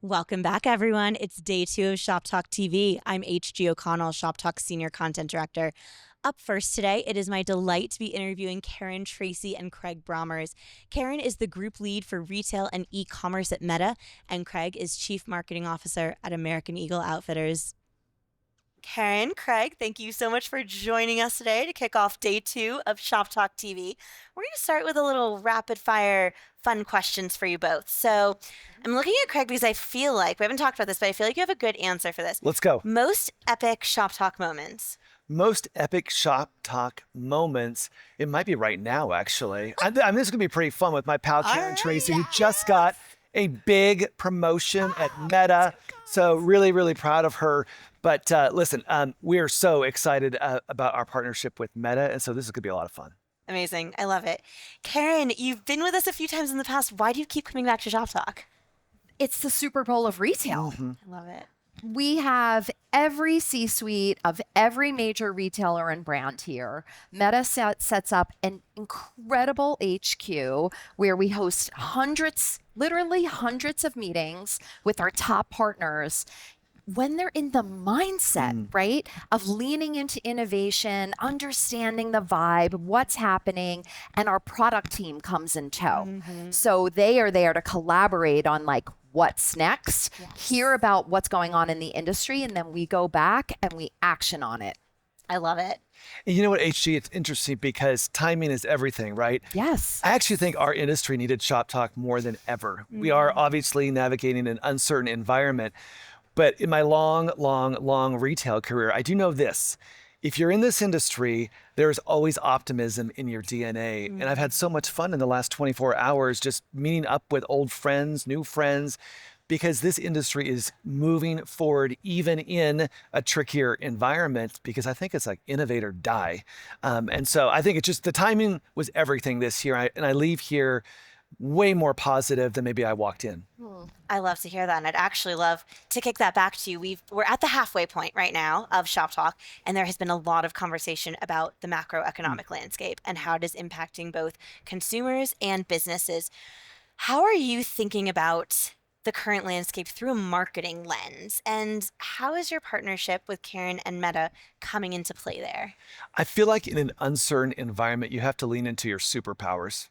Welcome back, everyone. It's day 2 of Shoptalk TV. I'm HG O'Connell, Shoptalk Senior Content Director. Up first today, it is my delight to be interviewing Karen Tracy and Craig Brommers. Karen is the group lead for retail and e-commerce at Meta, and Craig is Chief Marketing Officer at American Eagle Outfitters. Karen, Craig, thank you so much for joining us today to kick off day 2 of Shop Talk TV. We're going to start with a little rapid fire fun questions for you both. So I'm looking at Craig because I feel like, we haven't talked about this, but I feel like you have a good answer for this. Let's go. Most epic Shop Talk moments. Most epic Shop Talk moments. It might be right now, actually. This is going to be pretty fun with my pal Karen Tracy, who just got a big promotion at Meta. So really, really proud of her. But listen, we are so excited about our partnership with Meta. And so this is going to be a lot of fun. Amazing. I love it. Karen, you've been with us a few times in the past. Why do you keep coming back to Shop Talk? It's the Super Bowl of retail. I love it. We have every C-suite of every major retailer and brand here. Meta sets up an incredible HQ where we host literally hundreds of meetings with our top partners. When they're in the mindset, right, of leaning into innovation, understanding the vibe, what's happening, and our product team comes in tow. So they are there to collaborate on like what's next, hear about what's going on in the industry, and then we go back and we action on it. I love it. And you know what, HG, it's interesting because timing is everything, right? Yes. I actually think our industry needed Shop Talk more than ever. We are obviously navigating an uncertain environment. But in my long retail career, I do know this. If you're in this industry, there's always optimism in your DNA. And I've had so much fun in the last 24 hours just meeting up with old friends, new friends, because this industry is moving forward even in a trickier environment, because I think it's like innovate or die. And so I think it's just the timing was everything this year. And I leave here way more positive than maybe I walked in. I love to hear that. And I'd actually love to kick that back to you. We're at the halfway point right now of Shop Talk, and there has been a lot of conversation about the macroeconomic landscape and how it is impacting both consumers and businesses. How are you thinking about the current landscape through a marketing lens? And how is your partnership with Karen and Meta coming into play there? I feel like in an uncertain environment, you have to lean into your superpowers.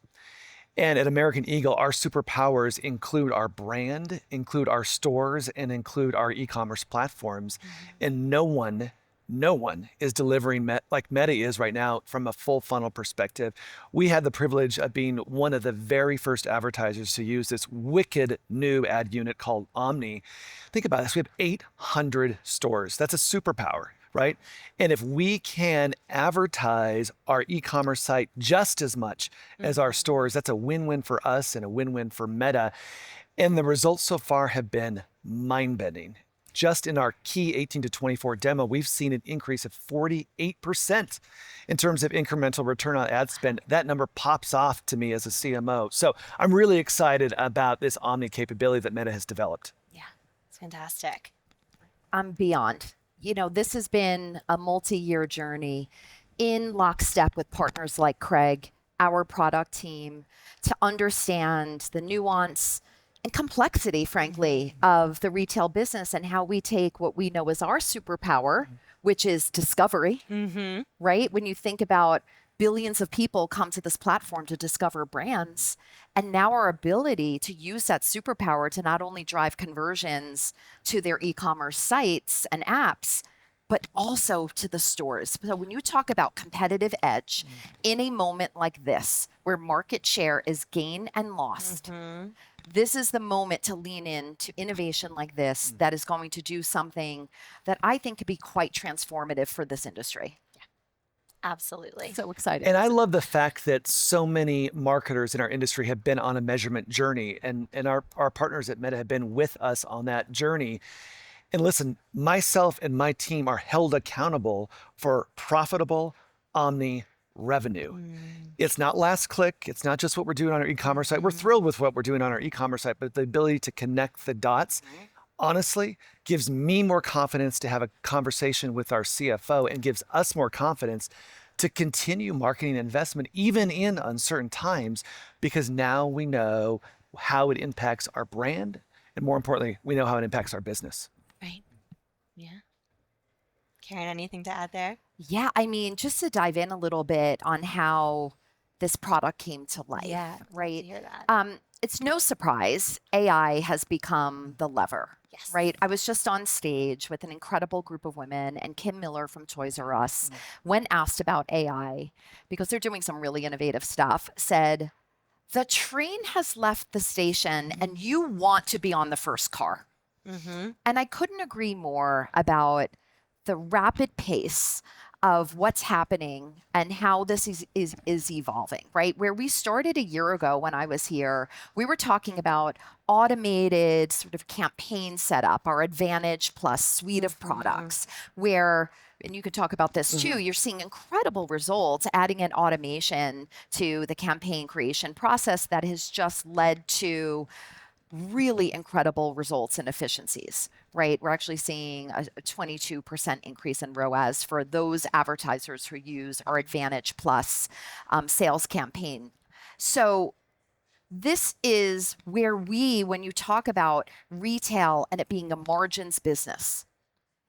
And at American Eagle, our superpowers include our brand, include our stores, and include our e-commerce platforms. And no one is delivering like Meta is right now from a full funnel perspective. We had the privilege of being one of the very first advertisers to use this wicked new ad unit called Omni. Think about this, we have 800 stores. That's a superpower, right? And if we can advertise our e-commerce site just as much as our stores, that's a win-win for us and a win-win for Meta. And the results so far have been mind-bending. Just in our key 18 to 24 demo, we've seen an increase of 48% in terms of incremental return on ad spend. That number pops off to me as a CMO. So I'm really excited about this Omni capability that Meta has developed. Yeah, it's fantastic. I'm beyond. You know, this has been a multi-year journey in lockstep with partners like Craig, our product team, to understand the nuance and complexity, frankly, of the retail business and how we take what we know as our superpower, which is discovery, right? When you think about billions of people come to this platform to discover brands, and now our ability to use that superpower to not only drive conversions to their e-commerce sites and apps, but also to the stores. So when you talk about competitive edge in a moment like this, where market share is gained and lost, this is the moment to lean in to innovation like this that is going to do something that I think could be quite transformative for this industry. Absolutely. So excited. And I love the fact that so many marketers in our industry have been on a measurement journey, and our partners at Meta have been with us on that journey. And listen, myself and my team are held accountable for profitable omni revenue. It's not last click. It's not just what we're doing on our e-commerce site. We're thrilled with what we're doing on our e-commerce site, but the ability to connect the dots honestly gives me more confidence to have a conversation with our CFO and gives us more confidence to continue marketing investment even in uncertain times, because now we know how it impacts our brand And more importantly, we know how it impacts our business. Right. Yeah. Karen, anything to add there? Yeah, I mean, just to dive in a little bit on how this product came to life, Yeah, I'd love to right? hear that. It's no surprise AI has become the lever, Yes. right? I was just on stage with an incredible group of women, and Kim Miller from Toys R Us, when asked about AI, because they're doing some really innovative stuff, said, the train has left the station and you want to be on the first car. Mm-hmm. And I couldn't agree more about the rapid pace of what's happening and how this is evolving, right? Where we started a year ago when I was here, we were talking about automated sort of campaign setup, our Advantage Plus suite of products, where, and you could talk about this too, you're seeing incredible results adding in automation to the campaign creation process that has just led to really incredible results and efficiencies, right? We're actually seeing a 22% increase in ROAS for those advertisers who use our Advantage Plus sales campaign. So this is where we, when you talk about retail and it being a margins business,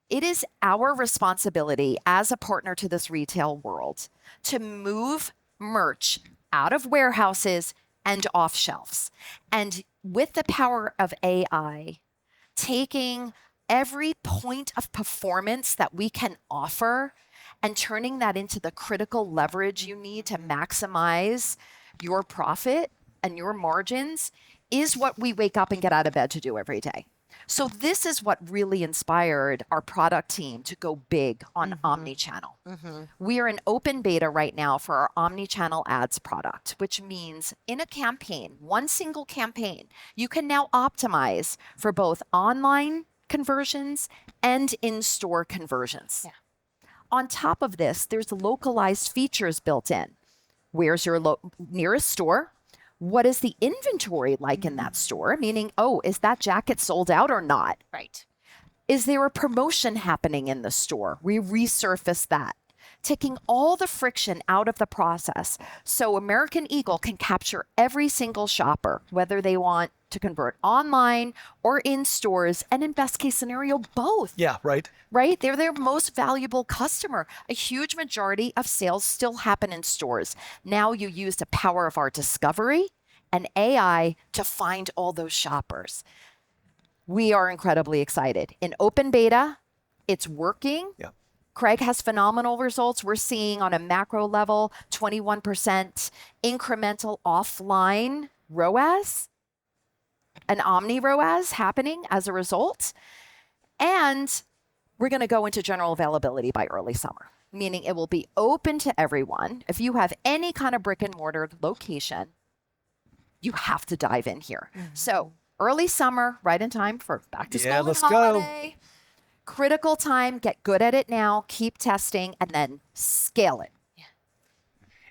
it is our responsibility as a partner to this retail world to move merch out of warehouses and off shelves. And with the power of AI, taking every point of performance that we can offer and turning that into the critical leverage you need to maximize your profit and your margins is what we wake up and get out of bed to do every day. So this is what really inspired our product team to go big on omni-channel. We are in open beta right now for our omni-channel ads product, which means in a campaign, one single campaign, you can now optimize for both online conversions and in-store conversions. Yeah. On top of this, there's localized features built in. Where's your nearest store? What is the inventory like in that store? Meaning, oh, is that jacket sold out or not? Right. Is there a promotion happening in the store? We resurface that, taking all the friction out of the process so American Eagle can capture every single shopper, whether they want to convert online or in stores, and in best case scenario, both. Yeah, right. Right? They're their most valuable customer. A huge majority of sales still happen in stores. Now you use the power of our discovery and AI to find all those shoppers. We are incredibly excited. In open beta, it's working. Yeah. Craig has phenomenal results. We're seeing on a macro level 21% incremental offline ROAS, an omni ROAS happening as a result. And we're going to go into general availability by early summer, meaning it will be open to everyone. If you have any kind of brick and mortar location, you have to dive in here. So early summer, right in time for back to school and let's holiday. Go. Critical time, get good at it now, keep testing, and then scale it.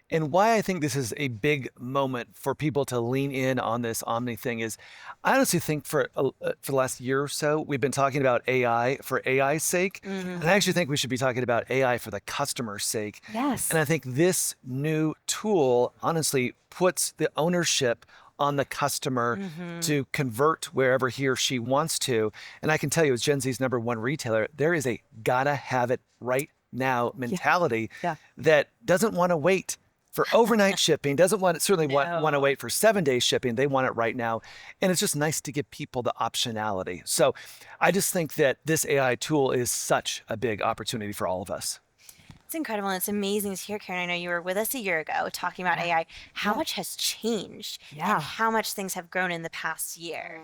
And why I think this is a big moment for people to lean in on this Omni thing is, I honestly think for the last year or so, we've been talking about AI for AI's sake. And I actually think we should be talking about AI for the customer's sake. Yes. And I think this new tool honestly puts the ownership on the customer to convert wherever he or she wants to. And I can tell you, as Gen Z's #1 retailer, there is a gotta have it right now mentality that doesn't want to wait for overnight shipping, doesn't want certainly want to wait for 7-day shipping. They want it right now. And it's just nice to give people the optionality. So I just think that this AI tool is such a big opportunity for all of us. It's incredible. And it's amazing to hear, Karen. I know you were with us a year ago talking about AI, how much has changed and how much things have grown in the past year.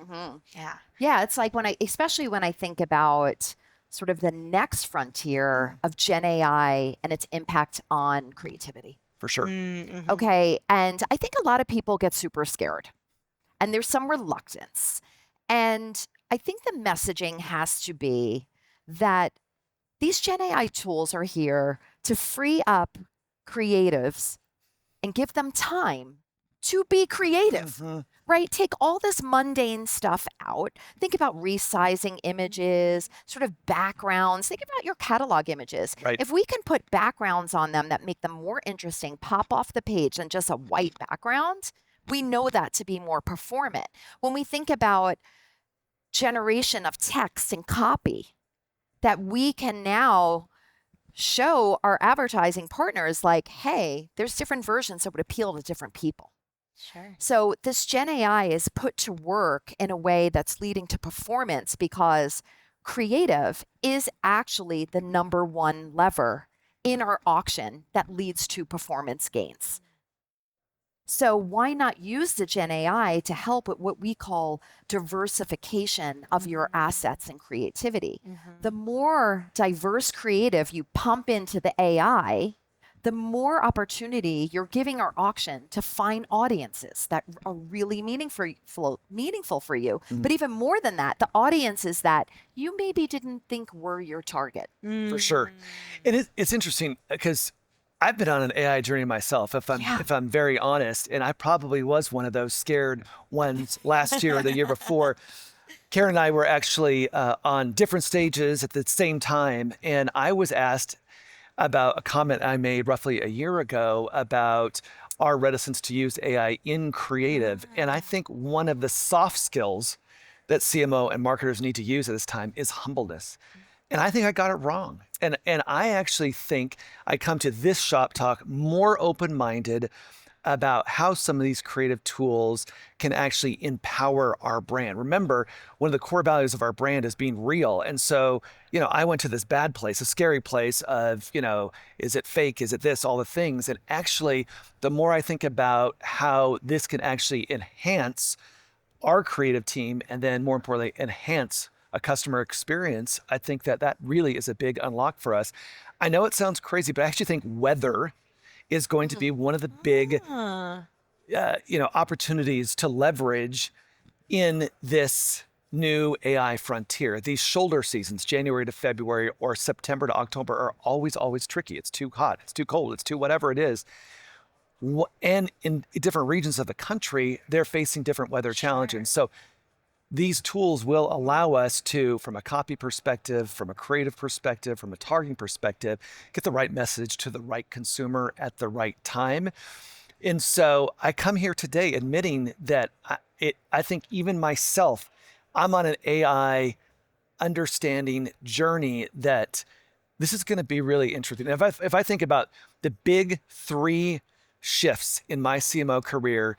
Yeah. Yeah. It's like especially when I think about sort of the next frontier of Gen AI and its impact on creativity. For sure. Okay. And I think a lot of people get super scared and there's some reluctance. And I think the messaging has to be that these Gen AI tools are here to free up creatives and give them time to be creative, right? Take all this mundane stuff out. Think about resizing images, sort of backgrounds. Think about your catalog images. Right. If we can put backgrounds on them that make them more interesting, pop off the page than just a white background, we know that to be more performant. When we think about generation of text and copy that we can now show our advertising partners like, hey, there's different versions that would appeal to different people. Sure. So this Gen AI is put to work in a way that's leading to performance because creative is actually the number one lever in our auction that leads to performance gains. So why not use the Gen AI to help with what we call diversification of your assets and creativity? The more diverse creative you pump into the AI, the more opportunity you're giving our auction to find audiences that are really meaningful for you. But even more than that, the audiences that you maybe didn't think were your target. For sure. And it's interesting because I've been on an AI journey myself, if I'm very honest, and I probably was one of those scared ones last year or the year before. Karen and I were actually on different stages at the same time, and I was asked about a comment I made roughly a year ago about our reticence to use AI in creative. And I think one of the soft skills that CMO and marketers need to use at this time is humbleness. And I think I got it wrong. And I actually think I come to this shop talk more open-minded about how some of these creative tools can actually empower our brand. Remember, one of the core values of our brand is being real. And so, I went to this bad place, a scary place of, is it fake? Is it this? All the things. And actually, the more I think about how this can actually enhance our creative team and then more importantly, enhance a customer experience, I think that really is a big unlock for us. I know it sounds crazy, but I actually think weather is going to be one of the big, opportunities to leverage in this new AI frontier. These shoulder seasons, January to February or September to October, are always tricky. It's too hot, it's too cold, it's too whatever it is. And in different regions of the country, they're facing different weather challenges. So these tools will allow us to, from a copy perspective, from a creative perspective, from a targeting perspective, get the right message to the right consumer at the right time. And so I come here today admitting that I think even myself, I'm on an AI understanding journey that this is going to be really interesting. If I think about the big three shifts in my CMO career,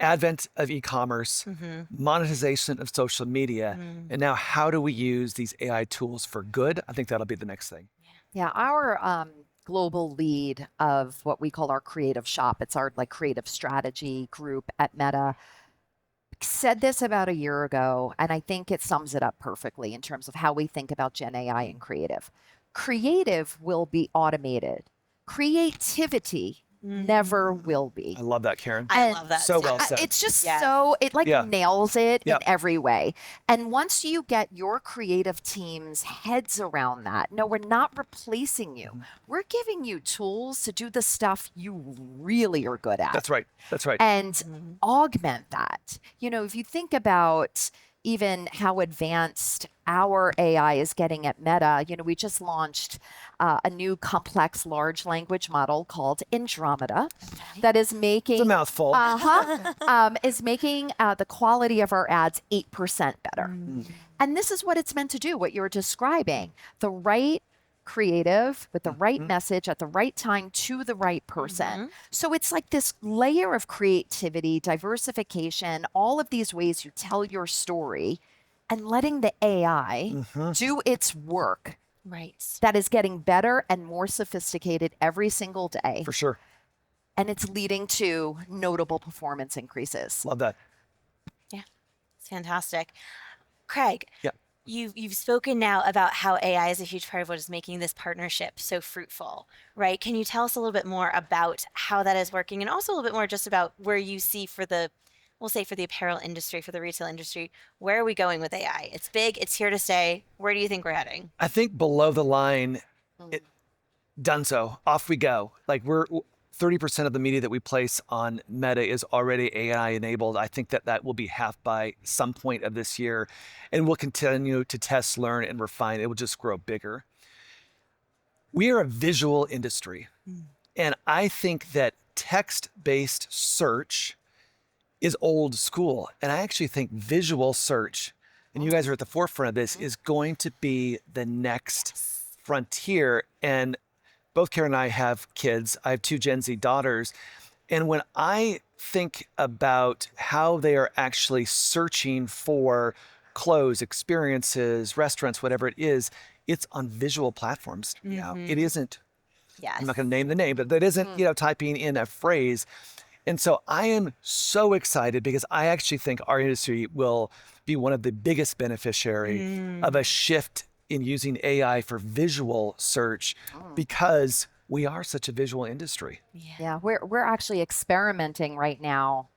advent of e-commerce, monetization of social media, and now how do we use these AI tools for good? I think that'll be the next thing. Yeah, our global lead of what we call our creative shop, it's our creative strategy group at Meta, said this about a year ago, and I think it sums it up perfectly in terms of how we think about Gen AI and creative. Creative will be automated. Creativity never will be. I love that, Karen. I love that. So too. well said. It's just Yes. so, it nails it in Yep. every way. And once you get your creative team's heads around that, no, we're not replacing you. We're giving you tools to do the stuff you really are good at. That's right. That's right. And augment that. If you think about even how advanced our AI is getting at Meta, we just launched a new complex large language model called Andromeda that is making It's a mouthful. is making the quality of our ads 8% better. And this is what it's meant to do, what you're describing. The right creative with the right message at the right time to the right person. So it's like this layer of creativity, diversification, all of these ways you tell your story and letting the AI do its work. Right. That is getting better and more sophisticated every single day. For sure. And it's leading to notable performance increases. Love that. Yeah. It's fantastic. Craig. Yeah. You've spoken now about how AI is a huge part of what is making this partnership so fruitful, right? Can you tell us a little bit more about how that is working and also a little bit more just about where you see we'll say for the apparel industry, for the retail industry, where are we going with AI? It's big, it's here to stay. Where do you think we're heading? I think below the line, done so. Off we go. We're 30% of the media that we place on Meta is already AI enabled. I think that will be half by some point of this year. And we'll continue to test, learn, and refine. It will just grow bigger. We are a visual industry. And I think that text-based search is old school. And I actually think visual search and you guys are at the forefront of this, is going to be the next frontier. And both Karen and I have kids. I have 2 Gen Z daughters. And when I think about how they are actually searching for clothes, experiences, restaurants, whatever it is, it's on visual platforms now. It isn't, Yes. I'm not going to name the name, but that isn't, typing in a phrase. And so I am so excited because I actually think our industry will be one of the biggest beneficiary of a shift in using AI for visual search because we are such a visual industry. Yeah, we're actually experimenting right now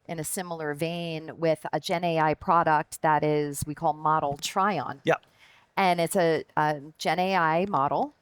in a similar vein with a Gen AI product that is we call Model Try On. Yeah. And it's a Gen AI model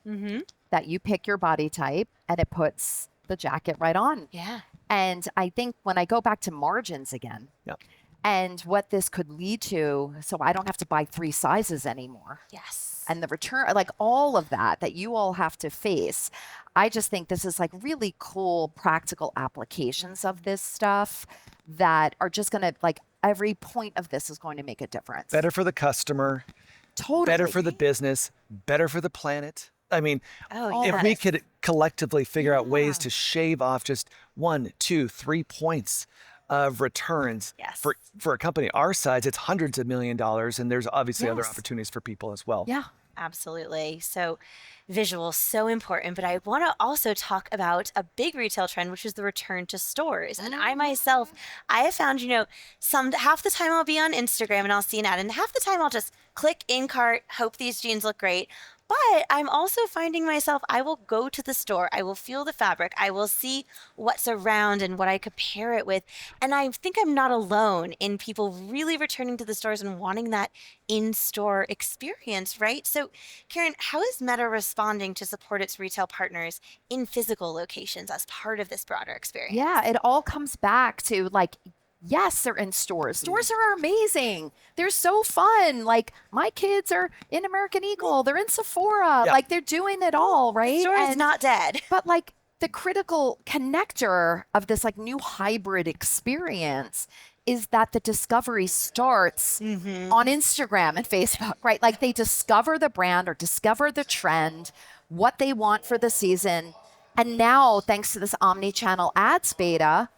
that you pick your body type and it puts the jacket right on. Yeah. And I think when I go back to margins again, Yeah. and what this could lead to, so I don't have to buy 3 sizes anymore. Yes. And the return, like all of that you all have to face. I just think this is like really cool practical applications of this stuff that are just going to like every point of this is going to make a difference. Better for the customer, Totally. better for the business, better for the planet. I mean, Oh, if we yes. could collectively figure out ways to shave off just 1, 2, 3 points of returns Yes. for a company our size, it's hundreds of $1 million, and there's obviously other Yes. opportunities for people as well. Yeah. Absolutely. So visual, so important. But I want to also talk about a big retail trend, which is the return to stores. And I myself, I have found, half the time I'll be on Instagram and I'll see an ad, and half the time I'll just click in cart, hope these jeans look great. But I'm also finding myself, I will go to the store, I will feel the fabric, I will see what's around and what I could pair it with. And I think I'm not alone in people really returning to the stores and wanting that in-store experience, right? So, Karen, how is Meta responding to support its retail partners in physical locations as part of this broader experience? Yeah, it all comes back to like, yes, they're in stores. Stores are amazing. They're so fun. Like my kids are in American Eagle. They're in Sephora. Yeah. Like they're doing it all, right? The store is not dead. But like the critical connector of this like new hybrid experience is that the discovery starts on Instagram and Facebook, right? Like they discover the brand or discover the trend, what they want for the season. And now, thanks to this omni-channel ads beta,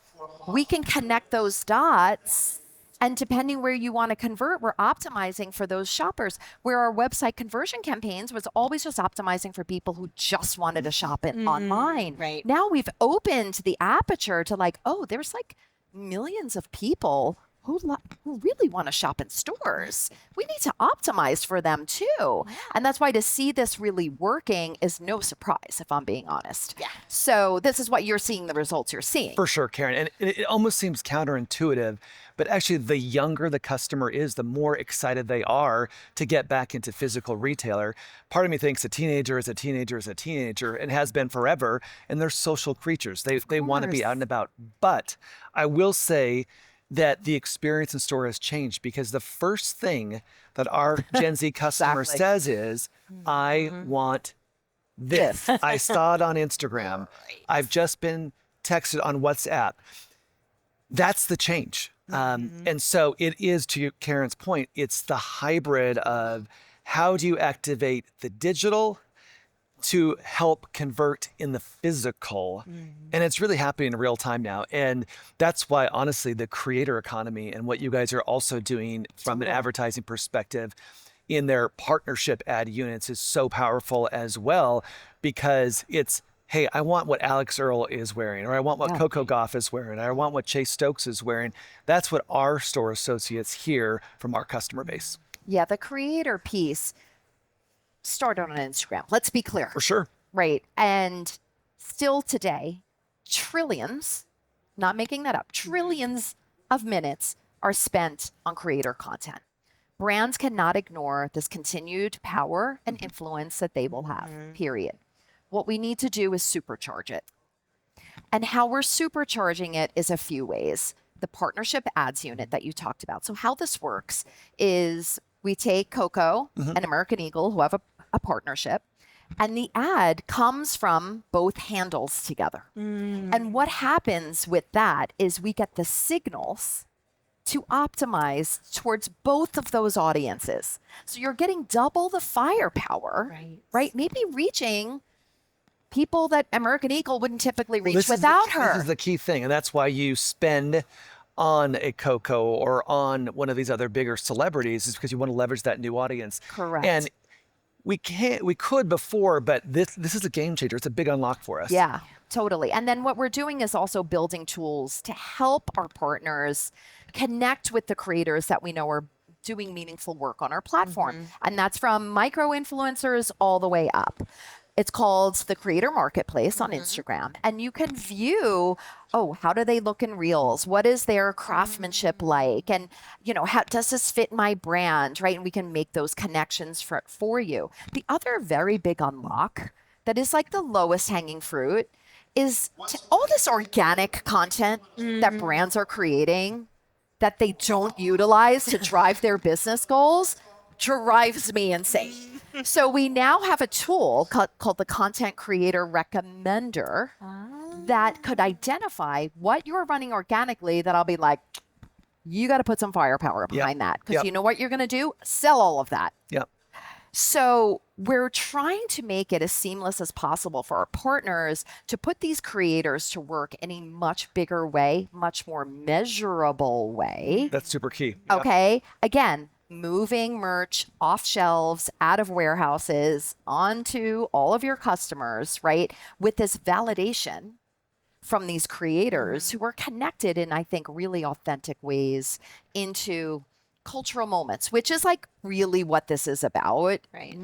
we can connect those dots. And depending where you want to convert, we're optimizing for those shoppers. Where our website conversion campaigns was always just optimizing for people who just wanted to shop it online. Right. Now we've opened the aperture to like, oh, there's like millions of people who really want to shop in stores. We need to optimize for them too. And that's why to see this really working is no surprise, if I'm being honest. Yeah. So this is what you're seeing, the results you're seeing. For sure, Karen. And it almost seems counterintuitive, but actually the younger the customer is, the more excited they are to get back into physical retailer. Part of me thinks a teenager is a teenager is a teenager and has been forever, and they're social creatures. They want to be out and about. But I will say that the experience in store has changed because the first thing that our Gen Z customer Exactly. says is, I want this. I saw it on Instagram. I've just been texted on WhatsApp. That's the change. And so it is, to Karen's point, it's the hybrid of how do you activate the digital to help convert in the physical. And it's really happening in real time now. And that's why, honestly, the creator economy and what you guys are also doing from an advertising perspective in their partnership ad units is so powerful as well, because it's, hey, I want what Alex Earl is wearing, or I want what Coco Gauff is wearing, or I want what Chase Stokes is wearing. That's what our store associates hear from our customer base. Yeah, the creator piece started on Instagram. Let's be clear. For sure. Right. And still today, trillions, not making that up, trillions of minutes are spent on creator content. Brands cannot ignore this continued power and influence that they will have, period. What we need to do is supercharge it. And how we're supercharging it is a few ways. The partnership ads unit that you talked about. So how this works is we take Coco and American Eagle, who have a partnership, and the ad comes from both handles together. And what happens with that is we get the signals to optimize towards both of those audiences. So you're getting double the firepower, right? Maybe reaching people that American Eagle wouldn't typically reach without her. This is the key thing, and that's why you spend on a Coco or on one of these other bigger celebrities, is because you want to leverage that new audience. Correct. And we could before, but this is a game changer. It's a big unlock for us. Yeah, totally. And then what we're doing is also building tools to help our partners connect with the creators that we know are doing meaningful work on our platform. And that's from micro influencers all the way up. It's called the Creator Marketplace on Instagram. And you can view, oh, how do they look in reels? What is their craftsmanship like? And, you know, how does this fit my brand, right? And we can make those connections for you. The other very big unlock that is like the lowest hanging fruit is all this organic content that brands are creating that they don't utilize to drive their business goals drives me insane. So we now have a tool called the Content Creator Recommender that could identify what you're running organically that I'll be like, you got to put some firepower behind that because you know what you're going to do? Sell all of that. Yep. So we're trying to make it as seamless as possible for our partners to put these creators to work in a much bigger way, much more measurable way. That's super key. Yep. Okay. Again, moving merch off shelves, out of warehouses, onto all of your customers, right? With this validation from these creators who are connected in, I think, really authentic ways into cultural moments, which is like really what this is about. Right.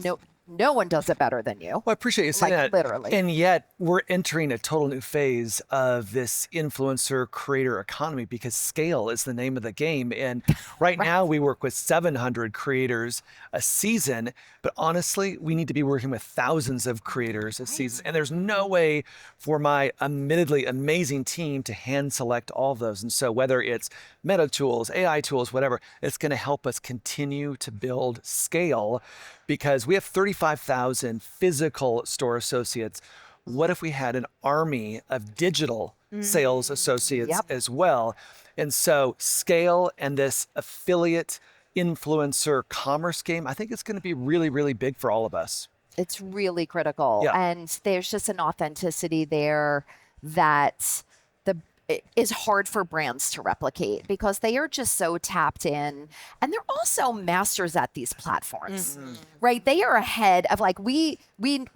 No one does it better than you. Well, I appreciate you saying Like, that. literally. And yet we're entering a total new phase of this influencer creator economy because scale is the name of the game. And right now we work with 700 creators a season, but honestly, we need to be working with thousands of creators a season. And there's no way for my admittedly amazing team to hand select all of those. And so whether it's meta tools, AI tools, whatever, it's going to help us continue to build scale because we have 35,000 physical store associates. What if we had an army of digital sales associates as well? And so scale and this affiliate influencer commerce game, I think it's going to be really, really big for all of us. It's really critical. Yeah. And there's just an authenticity there that it is hard for brands to replicate because they are just so tapped in and they're also masters at these platforms, right? They are ahead of like, we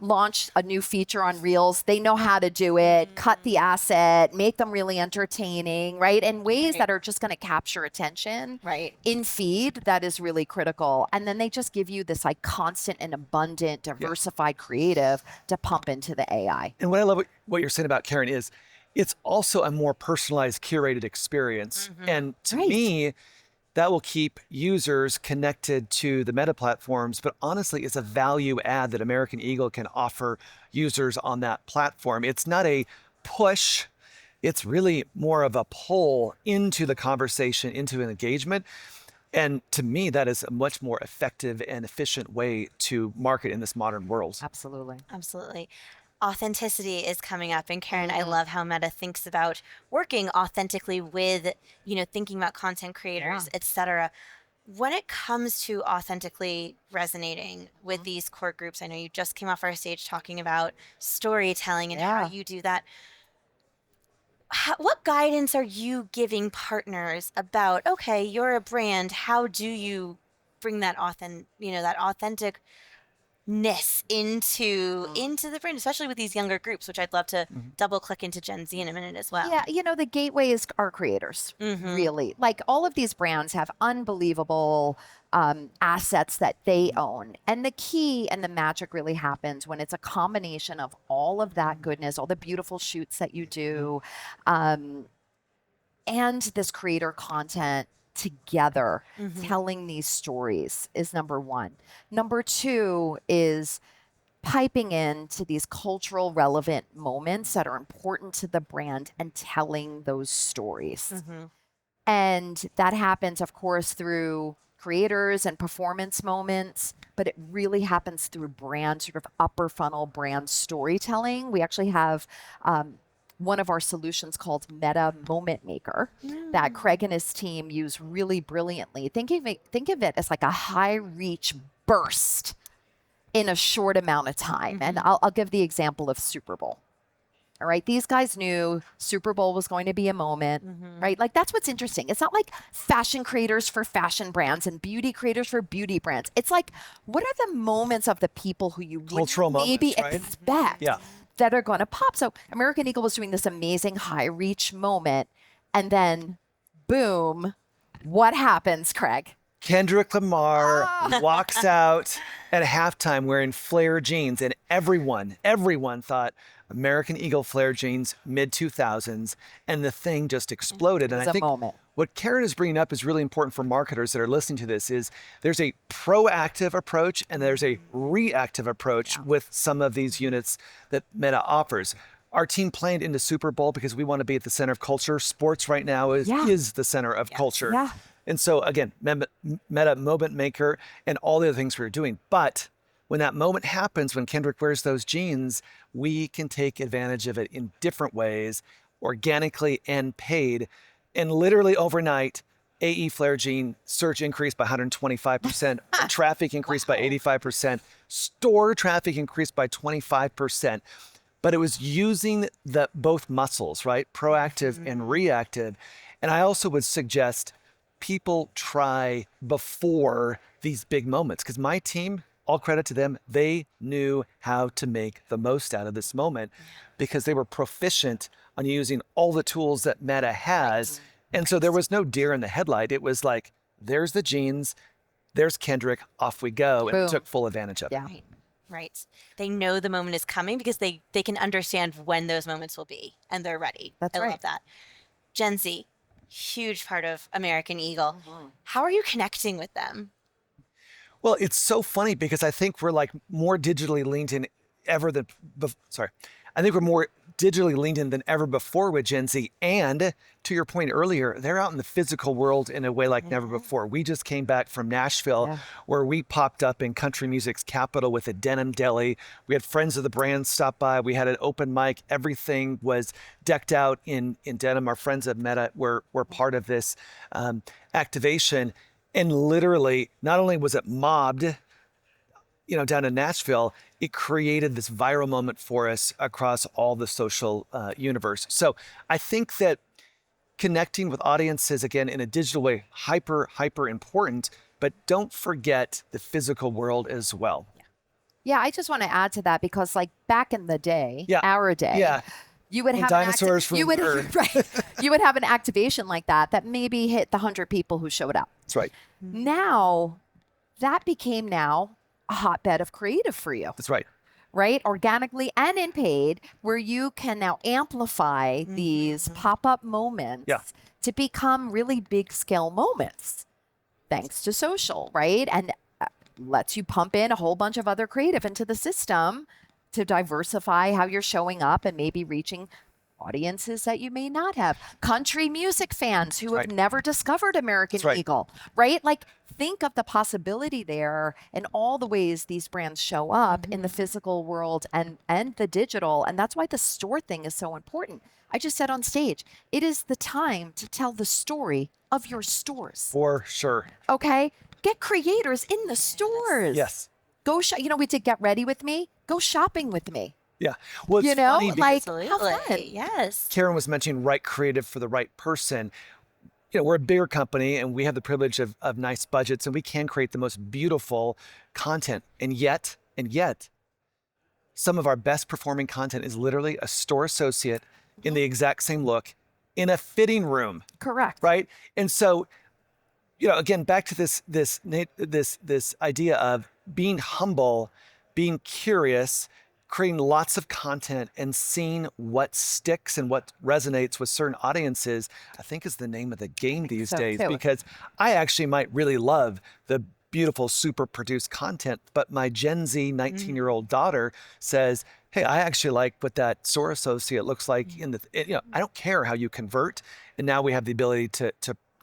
launched a new feature on Reels. They know how to do it, cut the asset, make them really entertaining, right? In ways that are just going to capture attention in feed. That is really critical. And then they just give you this like constant and abundant, diversified creative to pump into the AI. And what I love what you're saying about Karen is it's also a more personalized, curated experience. And to me, that will keep users connected to the meta platforms. But honestly, it's a value add that American Eagle can offer users on that platform. It's not a push. It's really more of a pull into the conversation, into an engagement. And to me, that is a much more effective and efficient way to market in this modern world. Absolutely. Absolutely. Authenticity is coming up. And Karen, I love how Meta thinks about working authentically with, thinking about content creators, et cetera. When it comes to authentically resonating with these core groups, I know you just came off our stage talking about storytelling and how you do that. What guidance are you giving partners about, okay, you're a brand, how do you bring that authentic into the brand, especially with these younger groups, which I'd love to double click into Gen Z in a minute as well. Yeah, the gateway is our creators, really. Like all of these brands have unbelievable assets that they own. And the key and the magic really happens when it's a combination of all of that goodness, all the beautiful shoots that you do, and this creator content together. Telling these stories is number one. Number two is piping into these cultural relevant moments that are important to the brand and telling those stories. And that happens, of course, through creators and performance moments, but it really happens through brand, sort of upper funnel brand storytelling. We actually have one of our solutions called Meta Moment Maker that Craig and his team use really brilliantly. Think of it as like a high reach burst in a short amount of time. And I'll give the example of Super Bowl. All right. These guys knew Super Bowl was going to be a moment, right? Like, that's what's interesting. It's not like fashion creators for fashion brands and beauty creators for beauty brands. It's like, what are the moments of the people who you Cultural maybe moments, right? expect Yeah. that are going to pop? So American Eagle was doing this amazing high reach moment. And then, boom, what happens, Craig? Kendrick Lamar walks out at halftime wearing flare jeans, and everyone thought American Eagle flare jeans, mid-2000s, and the thing just exploded. And was I a think moment. what Karen is bringing up is really important for marketers that are listening to this is there's a proactive approach and there's a reactive approach with some of these units that Meta offers. Our team planned into Super Bowl because we want to be at the center of culture. Sports right now is the center of culture. Yeah. And so again, Meta Moment Maker and all the other things we were doing. But when that moment happens, when Kendrick wears those jeans, we can take advantage of it in different ways, organically and paid. And literally overnight, AE flare jean search increased by 125%, traffic increased by 85%, store traffic increased by 25%. But it was using both muscles, right? Proactive and reactive. And I also would suggest people try before these big moments, because my team, all credit to them, they knew how to make the most out of this moment because they were proficient on using all the tools that Meta has. And so there was no deer in the headlight. It was like, there's the jeans, there's Kendrick, off we go, and Boom. took full advantage of it. Yeah. Right. They know the moment is coming because they can understand when those moments will be and they're ready. That's I right. love that. Gen Z, huge part of American Eagle. How are you connecting with them? Well, it's so funny because I think we're like more digitally leaned in ever than, I think we're more digitally leaned in than ever before with Gen Z. And to your point earlier, they're out in the physical world in a way like never before. We just came back from Nashville where we popped up in country music's capital with a denim deli. We had friends of the brand stop by. We had an open mic. Everything was decked out in denim. Our friends at Meta were part of this activation. And literally, not only was it mobbed, down in Nashville, it created this viral moment for us across all the social universe. So I think that connecting with audiences, again, in a digital way, hyper important, but don't forget the physical world as well. Yeah, I just want to add to that because, like, back in the day, our day, Yeah. you would When have dinosaurs from Earth. you would have an activation like that maybe hit the 100 people who showed up. That's right. Now, that became now a hotbed of creative for you, That's right. right? Organically and in paid, where you can now amplify these pop-up moments to become really big scale moments, thanks to social, right? And lets you pump in a whole bunch of other creative into the system to diversify how you're showing up and maybe reaching audiences that you may not have. Country music fans who have never discovered American Eagle, right? Like, think of the possibility there and all the ways these brands show up in the physical world and the digital. And that's why the store thing is so important. I just said on stage, it is the time to tell the story of your stores. For sure. Okay? Get creators in the stores. Yes. Go we did Get Ready with Me. Go shopping with me. Yeah. Well, it's funny because like, how fun. Yes. Karen was mentioning right creative for the right person. We're a bigger company and we have the privilege of nice budgets and we can create the most beautiful content. And yet, some of our best performing content is literally a store associate in the exact same look in a fitting room. Correct. Right. And so, again, back to this idea of being humble, being curious, creating lots of content and seeing what sticks and what resonates with certain audiences, I think is the name of the game these days, because I actually might really love the beautiful, super produced content, but my Gen Z 19-year-old daughter says, hey, I actually like what that store associate looks like I don't care how you convert. And now we have the ability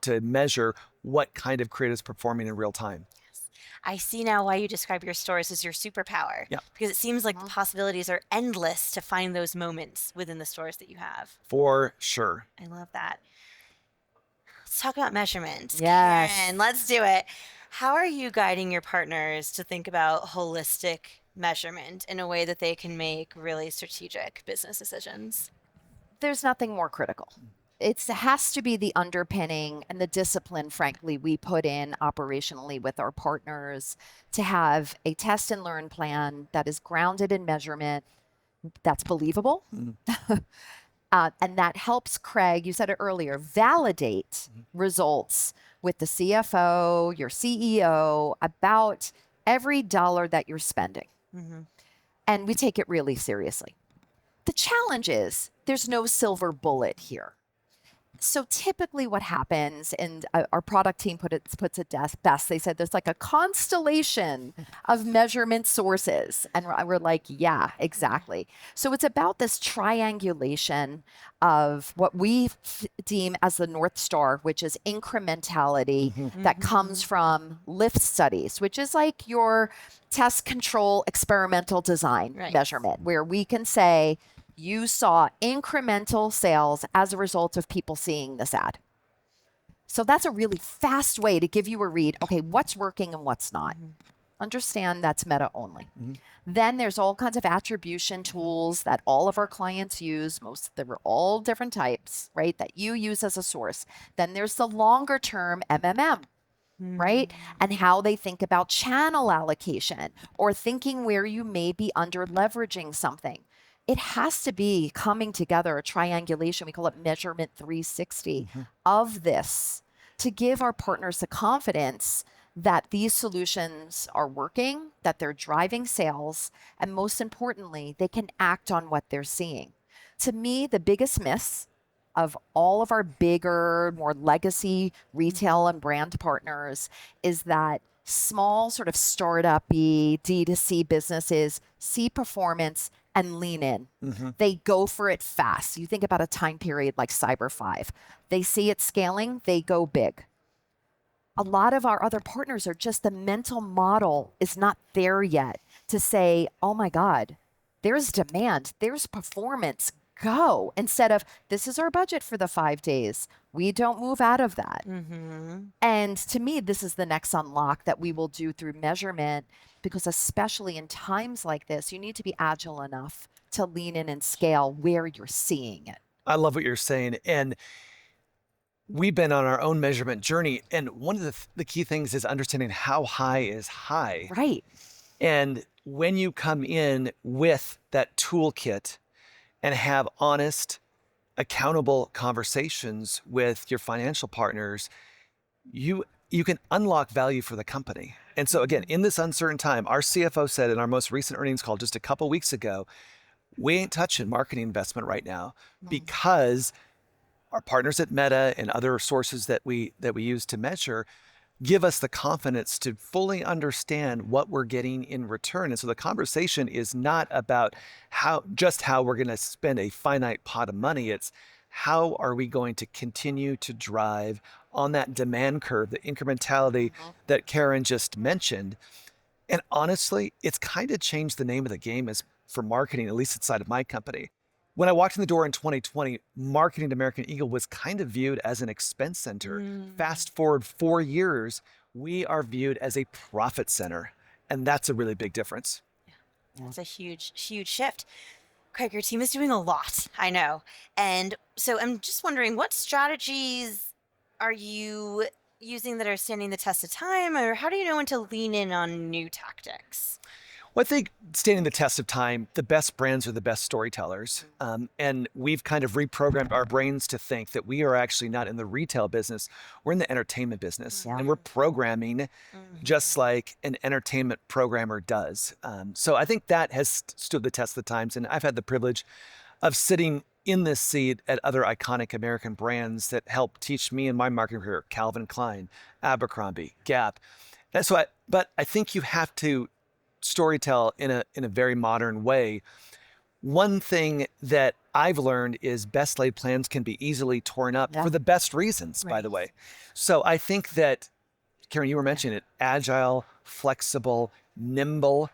to measure what kind of creative is performing in real time. I see now why you describe your stores as your superpower. Yeah. Because it seems like the possibilities are endless to find those moments within the stores that you have. For sure. I love that. Let's talk about measurements. Yes. Karen, let's do it. How are you guiding your partners to think about holistic measurement in a way that they can make really strategic business decisions? There's nothing more critical. It has to be the underpinning and the discipline, frankly, we put in operationally with our partners to have a test and learn plan that is grounded in measurement, that's believable. And that helps Craig, you said it earlier, validate results with the CFO, your CEO, about every dollar that you're spending. And we take it really seriously. The challenge is there's no silver bullet here. So typically what happens, and our product team puts it best, they said there's like a constellation of measurement sources. And we're like, yeah, exactly. So it's about this triangulation of what we deem as the North Star, which is incrementality that comes from lift studies, which is like your test control experimental design measurement, where we can say, you saw incremental sales as a result of people seeing this ad. So that's a really fast way to give you a read. Okay, what's working and what's not. Understand that's meta only. Then there's all kinds of attribution tools that all of our clients use. There were all different types, right? That you use as a source. Then there's the longer term MMM. Right? And how they think about channel allocation or thinking where you may be under leveraging something. It has to be coming together, a triangulation, we call it measurement 360 of this to give our partners the confidence that these solutions are working, that they're driving sales, and most importantly, they can act on what they're seeing. To me, the biggest miss of all of our bigger, more legacy retail and brand partners is that small sort of startup-y D2C businesses see performance and lean in. They go for it fast. You think about a time period like Cyber 5. They see it scaling, they go big. A lot of our other partners are just the mental model is not there yet to say, oh my God, there's demand, there's performance, go. Instead of, this is our budget for the 5 days. We don't move out of that. And to me, this is the next unlock that we will do through measurement, because especially in times like this, you need to be agile enough to lean in and scale where you're seeing it. I love what you're saying. And we've been on our own measurement journey. And one of the key things is understanding how high is high. Right. And when you come in with that toolkit and have honest, accountable conversations with your financial partners, you can unlock value for the company. And so again, in this uncertain time, our CFO said in our most recent earnings call just a couple weeks ago, we ain't touching marketing investment right now because our partners at Meta and other sources that we use to measure give us the confidence to fully understand what we're getting in return. And so the conversation is not about how we're going to spend a finite pot of money. It's how are we going to continue to drive on that demand curve, the incrementality that Karen just mentioned. And honestly, it's kind of changed the name of the game as for marketing, at least inside of my company. When I walked in the door in 2020, marketing to American Eagle was kind of viewed as an expense center. Fast forward 4 years, we are viewed as a profit center. And that's a really big difference. That's a huge, huge shift. Craig, your team is doing a lot, I know. And so I'm just wondering, what strategies are you using that are standing the test of time? Or how do you know when to lean in on new tactics? Well, I think standing the test of time, the best brands are the best storytellers. And we've kind of reprogrammed our brains to think that we are actually not in the retail business, we're in the entertainment business. And we're programming just like an entertainment programmer does. So I think that has stood the test of the times. And I've had the privilege of sitting in this seat at other iconic American brands that helped teach me in my marketing career, Calvin Klein, Abercrombie, Gap. But I think you have to storytell in a very modern way. One thing that I've learned is best laid plans can be easily torn up for the best reasons, by the way. So I think that, Karen, you were mentioning it, agile, flexible, nimble.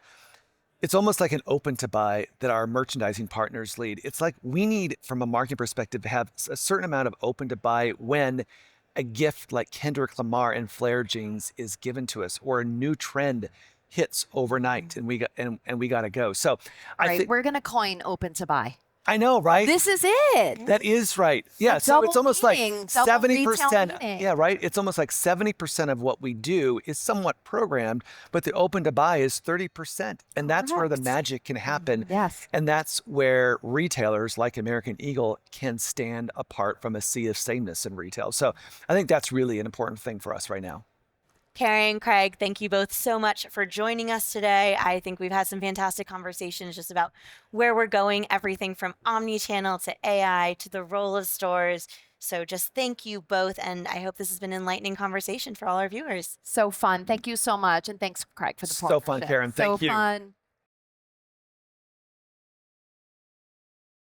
It's almost like an open to buy that our merchandising partners lead. It's like we need, from a marketing perspective, to have a certain amount of open to buy when a gift like Kendrick Lamar and Flare jeans is given to us, or a new trend hits overnight, and we got to go. So I Right. think We're going to coin open to buy. I know, right? This is it. That is right. Yeah. So Double it's almost meaning, like double retail 70%. meaning. Yeah, right. It's almost like 70% of what we do is somewhat programmed, but the open to buy is 30%. And that's where the Correct. magic can happen. Yes. And that's where retailers like American Eagle can stand apart from a sea of sameness in retail. So I think that's really an important thing for us right now. Karen, Craig, thank you both so much for joining us today. I think we've had some fantastic conversations just about where we're going, everything from omni-channel to AI to the role of stores. So just thank you both, and I hope this has been an enlightening conversation for all our viewers. So fun. Thank you so much. And thanks, Craig, for the So fun, partnership. Karen. Thank you. So fun.